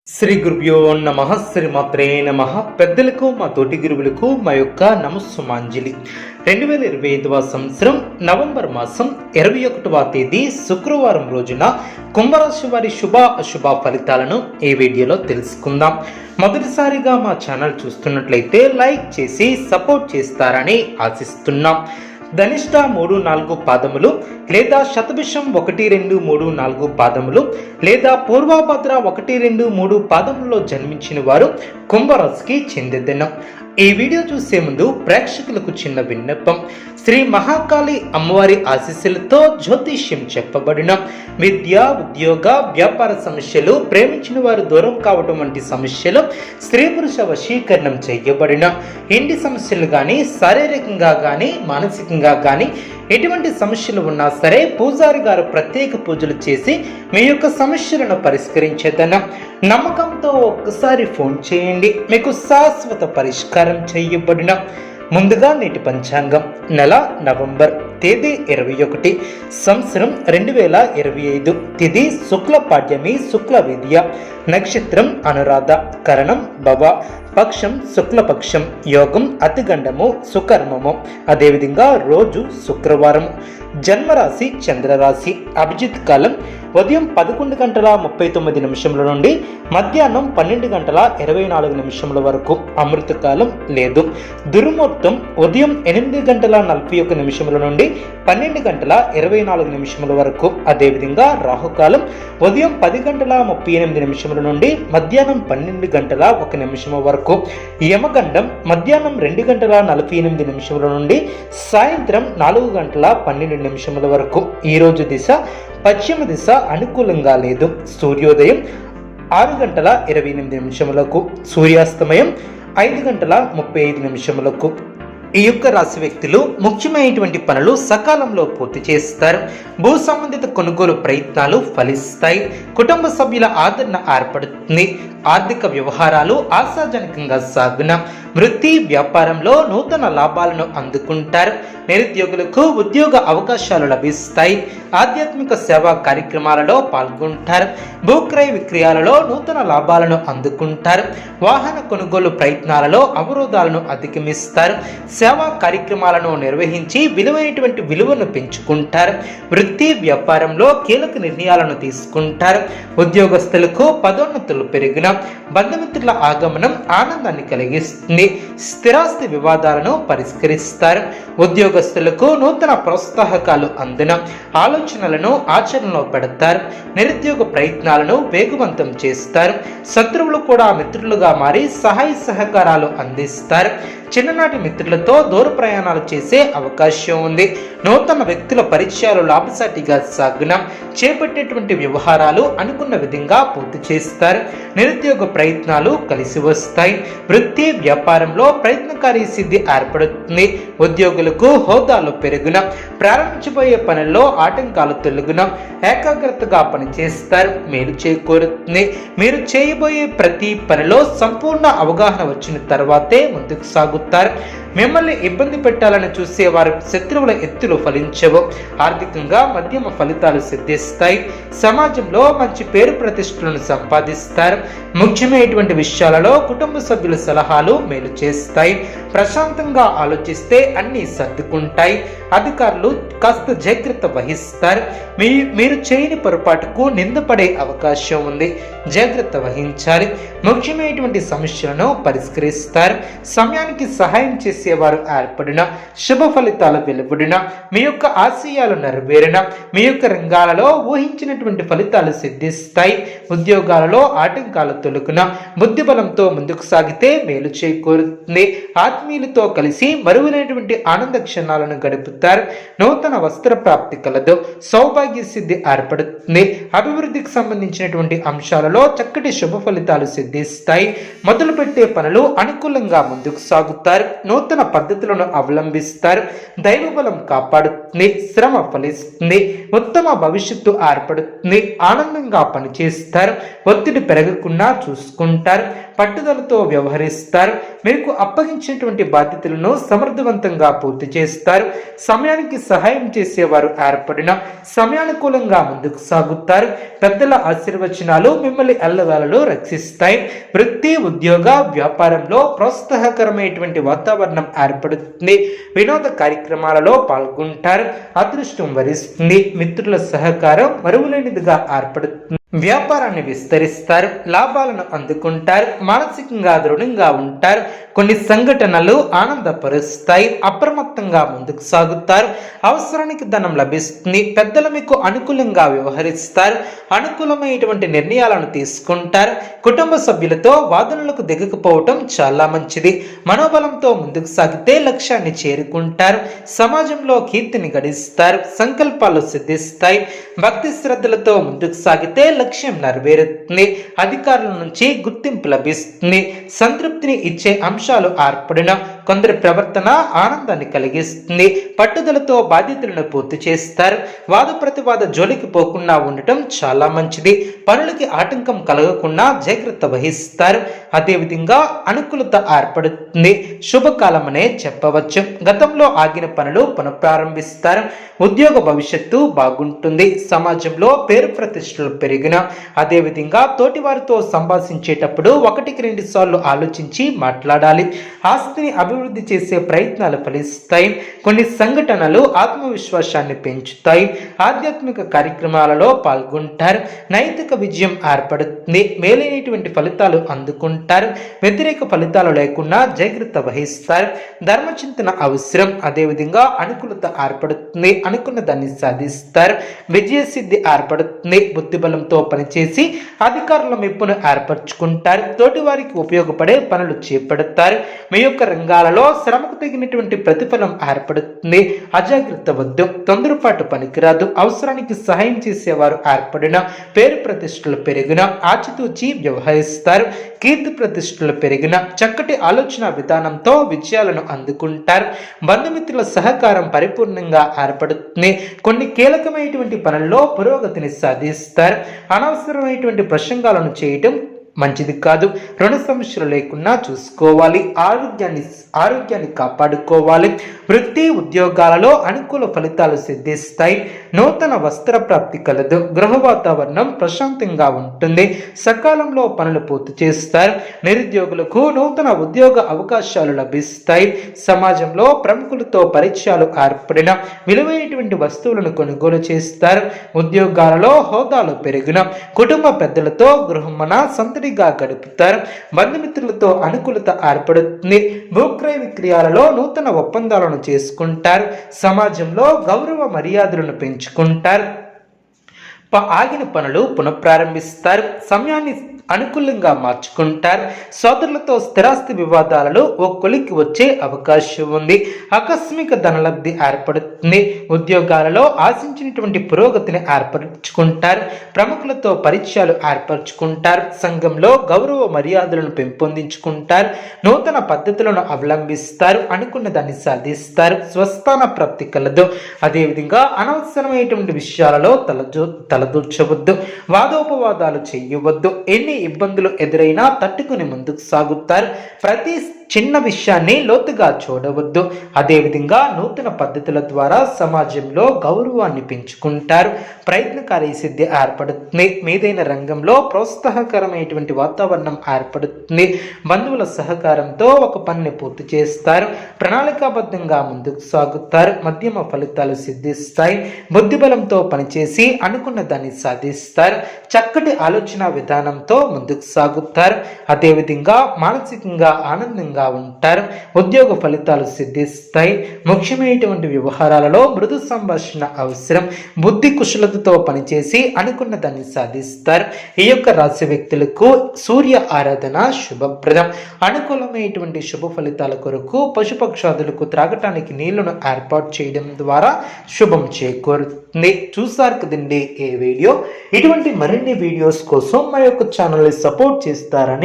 శ్రీ గురుభ్యో నమః. శ్రీమాత్రే నమః. పెద్దలకు మా తోటి గురువులకు మా యొక్క నమస్సుమాంజలి. 2025వ సంవత్సరం నవంబర్ మాసం 21వ తేదీ శుక్రవారం రోజున కుంభరాశి వారి శుభ అశుభ ఫలితాలను ఈ వీడియోలో తెలుసుకుందాం. మొదటిసారిగా మా ఛానల్ చూస్తున్నట్లయితే లైక్ చేసి సపోర్ట్ చేస్తారని ఆశిస్తున్నాం. ధనిష్ట 3-4 పాదములు లేదా శతభిషం 1-2-3-4 పాదములు లేదా పూర్వభద్ర 1-2-3 పాదములలో జన్మించిన వారు కుంభరాశికి చెందిదనం. ఈ వీడియో చూసే ముందు ప్రేక్షకులకు చిన్న విన్నపం. శ్రీ మహాకాళి అమ్మవారి ఆశీస్సులతో జ్యోతిష్యం చెప్పబడిన విద్య, ఉద్యోగ, వ్యాపార సమస్యలు, ప్రేమించిన వారు దూరం కావడం వంటి సమస్యలు, స్త్రీ పురుష వశీకరణం చేయబడిన ఇంటి సమస్యలు కానీ, శారీరకంగా కానీ, మానసికంగా కానీ ఎటువంటి సమస్యలు ఉన్నా సరే పూజారి గారు ప్రత్యేక పూజలు చేసి మీ యొక్క సమస్యలను పరిష్కరించేదన్న నమ్మకంతో ఒక్కసారి ఫోన్ చేయండి, మీకు శాశ్వత పరిష్కారం చేయబడిన. ముందుగా నేటి పంచాంగం. నెల నవంబర్, తేదీ 21, సంవత్సరం 2025, తిథి శుక్ల పాడ్యమి, శుక్ల విద్య, నక్షత్రం అనురాధ, కరణం భవ, పక్షం శుక్లపక్షం, యోగం అతిగండము, సుకర్మము, అదేవిధంగా రోజు శుక్రవారం. జన్మరాశి చంద్రరాశి. అభిజిత్ కాలం ఉదయం 11:39 నుండి మధ్యాహ్నం 12:24 వరకు. అమృత కాలం లేదు. దుర్ముహూర్తం ఉదయం 8:41 నుండి 12:24 వరకు. అదేవిధంగా రాహుకాలం ఉదయం 10:38 నుండి మధ్యాహ్నం 12:01 వరకు. యమగండం మధ్యాహ్నం 2:48 నుండి సాయంత్రం 4:12 వరకు. ఈ రోజు దిశ పశ్చిమ దిశ, అనుకూలంగా లేదు. సూర్యోదయం 6:28, సూర్యాస్తమయం 5:35. ఈ యొక్క రాశి వ్యక్తులు ముఖ్యమైనటువంటి పనులు సకాలంలో పూర్తి చేస్తారు. భూ సంబంధిత కొనుగోలు ప్రయత్నాలు ఫలిస్తాయి. కుటుంబ సభ్యుల ఆదరణ ఏర్పడుతుంది. ఆర్థిక వ్యవహారాలు ఆశాజనకంగా సాగున. వృత్తి వ్యాపారంలో నూతన లాభాలను అందుకుంటారు. నిరుద్యోగులకు ఉద్యోగ అవకాశాలు లభిస్తాయి. ఆధ్యాత్మిక సేవా కార్యక్రమాలలో పాల్గొంటారు. భూక్రయ విక్రయాలలో నూతన లాభాలను అందుకుంటారు. వాహన కొనుగోలు ప్రయత్నాలలో అవరోధాలను అధిగమిస్తారు. సేవా కార్యక్రమాలను నిర్వహించి విలువను పెంచుకుంటారు. వృత్తి వ్యాపారంలో కీలక నిర్ణయాలను తీసుకుంటారు. ఉద్యోగస్తులకు పదోన్నతులు పెరిగిన. బంధుమిత్రుల ఆగమనం ఆనందాన్ని కలిగిస్తుంది. స్థిరాస్తి వివాదాలను పరిష్కరిస్తారు. ఉద్యోగస్తులకు నూతన ప్రోత్సాహకాలు అందిన. ఆలోచనలను ఆచరణలో పెడతారు. నిరుద్యోగ ప్రయత్నాలను వేగవంతం చేస్తారు. శత్రువులు కూడా మిత్రులుగా మారి సహాయ సహకారాలు అందిస్తారు. చిన్ననాటి మిత్రులతో దూర ప్రయాణాలు చేసే అవకాశం ఉంది. నూతన వ్యక్తుల పరిచయాలు లాభసాటిగా సాగున. చేపట్టేటువంటి వ్యవహారాలు అనుకున్న విధంగా పూర్తి చేస్తారు. నిరుద్యోగ ప్రయత్నాలు కలిసి వస్తాయి. వృత్తి వ్యాపారంలో ప్రయత్నకారి సిద్ధి ఏర్పడుతుంది. ఉద్యోగులకు హోదాలు పెరుగున. ప్రారంభించబోయే పనుల్లో ఆటంకాలు తొలగున. ఏకాగ్రతగా పనిచేస్తారు. మేలు చేకూరుతుంది. మీరు చేయబోయే ప్రతి పనిలో సంపూర్ణ అవగాహన వచ్చిన తర్వాతే ముందుకు సాగుతారు. మిమ్మల్ని ఇబ్బంది పెట్టాలని చూసే వారి శత్రువుల ఎత్తులు ఫలించవు. ఆర్థికంగా మధ్యమ ఫలితాలు సిద్ధిస్తాయి. సమాజంలో మంచి పేరు ప్రతిష్టలను సంపాదిస్తారు. ముఖ్యమైనటువంటి విషయాలలో కుటుంబ సభ్యుల సలహాలు మేలు చేస్తాయి. ప్రశాంతంగా ఆలోచిస్తే అన్ని సర్దుకుంటాయి. అధికారులు కాస్త జాగ్రత్త వహిస్తారు. మీరు చేయని పొరపాటుకు నిందపడే అవకాశం ఉంది. జాగ్రత్త వహించాలి. ముఖ్యమైనటువంటి సమస్యలను పరిష్కరిస్తారు. సమయానికి సహాయం చేసేవారు ఏర్పడిన. శుభ ఫలితాలు వెలువడిన. మీ యొక్క ఆశయాలు నెరవేరిన. మీ యొక్క రంగాలలో ఊహించినటువంటి ఫలితాలు సిద్ధిస్తాయి. ఉద్యోగాలలో ఆటంకాలు తొలగున. బుద్ధి బలంతో ముందుకు సాగితే మేలు చేకూరుతుంది. ఆత్మీయులతో కలిసి మరువైనటువంటి ఆనంద క్షణాలను గడుపుతారు. నూతన వస్త్ర ప్రాప్తి కలదు. సౌభాగ్య సిద్ధి ఏర్పడుతుంది. అభివృద్ధికి సంబంధించినటువంటి అంశాలలో చక్కటి శుభ ఫలితాలు సిద్ధిస్తాయి. మొదలుపెట్టే పనులు అనుకూలంగా ముందుకు సాగుతారు. నూతన నూతన పద్ధతులను అవలంబిస్తారు. దైవబలం కాపాడుతుంది, శ్రమ ఫలిస్తుంది, ఉత్తమ భవిష్యత్తు ఏర్పడుతుంది. ఆనందంగా పనిచేస్తారు, ఒత్తిడి పెరగకుండా చూసుకుంటారు, పట్టుదలతో వ్యవహరిస్తారు. మీకు అప్పగించినటువంటి బాధ్యతలను సమర్థవంతంగా పూర్తి చేస్తారు. సమయానికి సహాయం చేసేవారు ఏర్పడిన సమయానుకూలంగా ముందుకు సాగుతారు. పెద్దల ఆశీర్వచనాలు మిమ్మల్ని ఎల్లవేళలో రక్షిస్తాయి. వృత్తి, ఉద్యోగ, వ్యాపారంలో ప్రోత్సాహకరమైనటువంటి వాతావరణం ఏర్పడుతుంది. వినోద కార్యక్రమాలలో పాల్గొంటారు. అదృష్టం వరిస్తుంది. మిత్రుల సహకారం మరువలేనిదిగా ఏర్పడుతుంది. వ్యాపారాన్ని విస్తరిస్తారు, లాభాలను అందుకుంటారు, మానసికంగా దృఢంగా ఉంటారు. కొన్ని సంఘటనలు ఆనందపరుస్తాయి. అప్రమత్తంగా ముందుకు సాగుతారు. అవసరానికి ధనం లభిస్తుంది. పెద్దలు మీకు అనుకూలంగా వ్యవహరిస్తారు. అనుకూలమైనటువంటి నిర్ణయాలను తీసుకుంటారు. కుటుంబ సభ్యులతో వాదనలకు దిగకపోవటం చాలా మంచిది. మనోబలంతో ముందుకు సాగితే లక్ష్యాన్ని చేరుకుంటారు. సమాజంలో కీర్తిని గడిస్తారు. సంకల్పాలు సిద్ధిస్తాయి. భక్తి శ్రద్ధలతో ముందుకు సాగితే లక్ష్యం నెరవేరుతుంది. అధికారుల నుంచి గుర్తింపు లభిస్తుంది. సంతృప్తిని ఇచ్చే అంశాలు ఏర్పడిన కొందరి ప్రవర్తన ఆనందాన్ని కలిగిస్తుంది. పట్టుదలతో బాధ్యతలను పూర్తి చేస్తారు. వాద ప్రతివాద జోలికి పోకుండా ఉండటం చాలా మంచిది. పనులకి ఆటంకం కలగకుండా జాగ్రత్త వహిస్తారు. అదేవిధంగా అనుకూలత ఏర్పడుతుంది. శుభకాలమనే చెప్పవచ్చు. గతంలో ఆగిన పనులు పునఃప్రారంభిస్తారు. ఉద్యోగ భవిష్యత్తు బాగుంటుంది. సమాజంలో పేరు ప్రతిష్టలు పెరిగిన అదేవిధంగా తోటివారితో సంభాషించేటప్పుడు 1-2 సార్లు ఆలోచించి మాట్లాడాలి. ఆస్తిని అభివృద్ధి చేసే ప్రయత్నాలు ఫలిస్తాయి. కొన్ని సంఘటనలు ఆత్మవిశ్వాసాన్ని పెంచుతాయి. ఆధ్యాత్మిక కార్యక్రమాలలో పాల్గొంటారు. నైతిక విజయం ఏర్పడుతుంది. మేలైనటువంటి ఫలితాలు అందుకుంటారు. వ్యతిరేక ఫలితాలు లేకుండా జాగ్రత్త వహిస్తారు. ధర్మచింతన అవసరం. అదేవిధంగా అనుకూలత ఏర్పడుతుంది. అనుకున్న దాన్ని సాధిస్తారు. విజయసిద్ధి ఏర్పడుతుంది. బుద్ధిబలంతో పనిచేసి అధికారుల మెప్పును ఏర్పరచుకుంటారు. తోటివారికి ఉపయోగపడే పనులు చేపడతారు. మీ యొక్క రంగాలలో శ్రమకు తగినటువంటి ప్రతిఫలం ఏర్పడుతుంది. అజాగ్రత్త వద్దు. తొందరపాటు పనికిరాదు. అవసరానికి సహాయం చేసేవారు ఏర్పడిన పేరు ప్రతిష్టలు పెరిగిన ఆచితూచి వ్యవహరిస్తారు. కీర్తి ప్రతిష్టలు పెరిగిన చక్కటి ఆలోచన విధానంతో విజయాలను అందుకుంటారు. బంధుమిత్రుల సహకారం పరిపూర్ణంగా ఏర్పడుతుంది. కొన్ని కీలకమైనటువంటి పనుల్లో పురోగతిని సాధిస్తారు. అనవసరమైనటువంటి ప్రసంగాలను చేయటం మంచిది కాదు. రుణ సమస్యలు లేకుండా చూసుకోవాలి. ఆరోగ్యాన్ని కాపాడుకోవాలి. వృత్తి, ఉద్యోగాలలో అనుకూల ఫలితాలు సిద్ధిస్తాయి. నూతన వస్త్ర ప్రాప్తి కలదు. గృహ వాతావరణం ప్రశాంతంగా ఉంటుంది. సకాలంలో పనులు పూర్తి చేస్తారు. నిరుద్యోగులకు నూతన ఉద్యోగ అవకాశాలు లభిస్తాయి. సమాజంలో ప్రముఖులతో పరిచయాలు ఏర్పడిన విలువైనటువంటి వస్తువులను కొనుగోలు చేస్తారు. ఉద్యోగాలలో హోదాలు పెరిగిన కుటుంబ పెద్దలతో గృహమన సందడిగా గడుపుతారు. బంధుమిత్రులతో అనుకూలత ఏర్పడుతుంది. భూక్రయ విక్రయాలలో నూతన ఒప్పందాలను చేసుకుంటారు. సమాజంలో గౌరవ మర్యాదలను పెంచుకుంటారు. ఆగిన పనులు పునఃప్రారంభిస్తారు. సమయాన్ని అనుకూలంగా మార్చుకుంటారు. సోదరులతో స్థిరాస్తి వివాదాలలో ఓ కొలికి వచ్చే అవకాశం ఉంది. ఆకస్మిక ధనలబ్ధి ఏర్పడుతుంది. ఉద్యోగాలలో ఆశించినటువంటి పురోగతిని ఏర్పరచుకుంటారు. ప్రముఖులతో పరిచయాలు ఏర్పరచుకుంటారు. సంఘంలో గౌరవ మర్యాదలను పెంపొందించుకుంటారు. నూతన పద్ధతులను అవలంబిస్తారు. అనుకున్న దాన్ని సాధిస్తారు. స్వస్థాన ప్రాప్తి కలదు. అదేవిధంగా అనవసరమైనటువంటి విషయాలలో తలదూర్చవద్దు. వాదోపవాదాలు చేయవద్దు. ఎన్ని ఇబ్బందులు ఎదురైనా తట్టుకుని ముందుకు సాగుతారు. ప్రతి చిన్న విషయాన్ని లోతుగా చూడవద్దు. అదేవిధంగా నూతన పద్ధతుల ద్వారా సమాజంలో గౌరవాన్ని పెంచుకుంటారు. ప్రయత్నకారి సిద్ధి ఏర్పడుతుంది. మీదైన రంగంలో ప్రోత్సాహకరమైనటువంటి వాతావరణం ఏర్పడుతుంది. బంధువుల సహకారంతో ఒక పనిని పూర్తి చేస్తారు. ప్రణాళికాబద్ధంగా ముందుకు సాగుతారు. మధ్యమ ఫలితాలు సిద్ధిస్తాయి. బుద్ధిబలంతో పనిచేసి అనుకున్న దాన్ని సాధిస్తారు. చక్కటి ఆలోచన విధానంతో ముందుకు సాగుతారు. అదేవిధంగా మానసికంగా ఆనందంగా ఉంటారు. ఉద్యోగ ఫలితాలు సిద్ధిస్తాయి. ముఖ్యమైనటువంటి వ్యవహారాలలో మృదు సంభాషణ అవసరం. బుద్ధి కుశలతతో పనిచేసి అనుకున్న దాన్ని సాధిస్తారు. ఈ యొక్క రాశి వ్యక్తులకు సూర్య ఆరాధన శుభప్రదం. అనుకూలమైనటువంటి శుభ ఫలితాల కొరకు పశుపక్షాదులకు త్రాగటానికి నీళ్లను ఏర్పాటు చేయడం ద్వారా శుభం చేకూరుతుంది. చూసారు కదండి ఈ వీడియో. ఇటువంటి మరిన్ని వీడియోస్ కోసం మా యొక్క ఛానల్ని సపోర్ట్ చేస్తారని